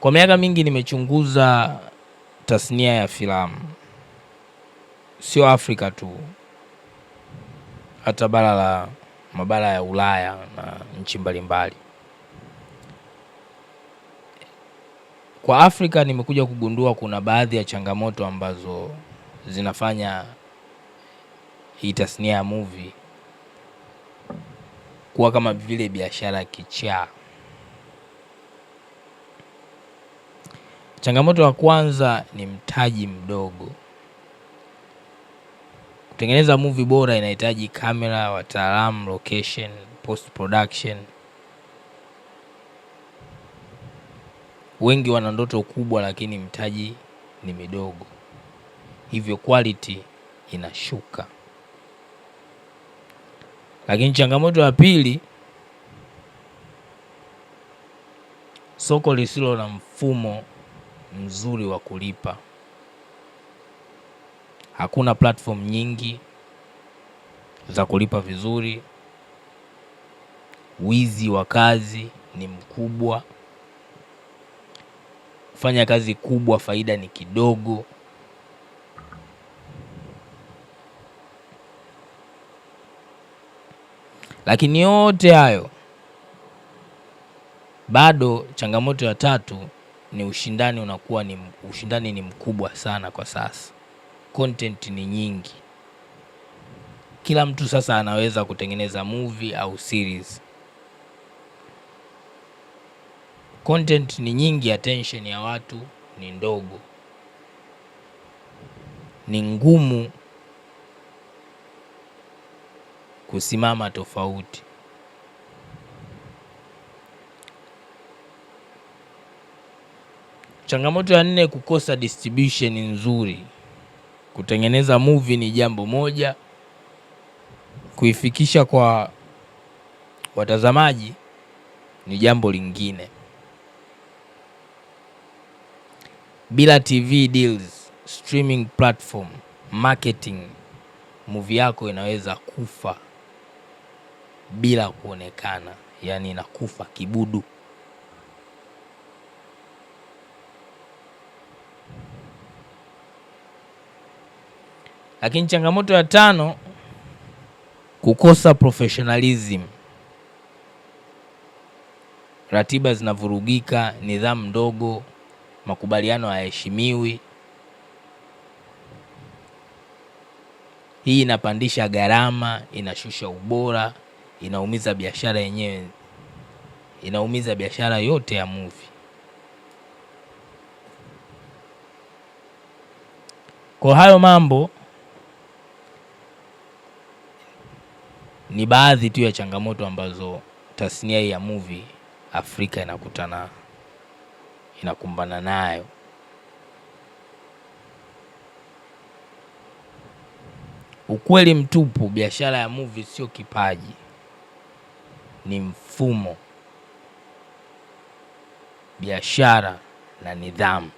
Kwa miaka mingi nimechunguza tasnia ya filamu, sio Afrika tu, hata mabara ya Ulaya na nchi mbalimbali. Kwa Afrika nimekuja kugundua kuna baadhi ya changamoto ambazo zinafanya hii tasnia ya movie kuwa kama vile biashara kichaa. Changamoto ya kwanza ni mtaji mdogo. Kutengeneza movie bora inahitaji kamera, wataalamu, location, post production. Wengi wana ndoto kubwa lakini mtaji ni midogo, hivyo quality inashuka. Lakini changamoto ya pili, soko lisilo na mfumo mzuri wa kulipa. Hakuna platform nyingi za kulipa vizuri. Wizi wa kazi ni mkubwa. Kufanya kazi kubwa faida ni kidogo. Lakini yote hayo, bado changamoto ya tatu ni ushindani ni mkubwa sana kwa sasa. Content ni nyingi. Kila mtu sasa anaweza kutengeneza movie au series. Content ni nyingi, attention ya watu ni ndogo. Ni ngumu kusimama tofauti. Changamoto ya 4, kukosa distribution nzuri. Kutengeneza movie ni jambo moja, kuifikisha kwa watazamaji ni jambo lingine. Bila TV deals, streaming platform, marketing, movie yako inaweza kufa bila kuonekana, yani inakufa kibudu. Lakini changamoto ya 5, kukosa professionalism. Ratiba zinavurugika, nidhamu ndogo, makubaliano hayaheshimiwi. Hii inapandisha gharama, inashusha ubora, inaumiza biashara yenyewe, inaumiza biashara yote ya movie. Kwa hayo mambo ni baadhi tu ya changamoto ambazo tasnia ya movie Afrika inakumbana nayo. Ukweli mtupu, biashara ya movie sio kipaji, ni mfumo, biashara na nidhamu.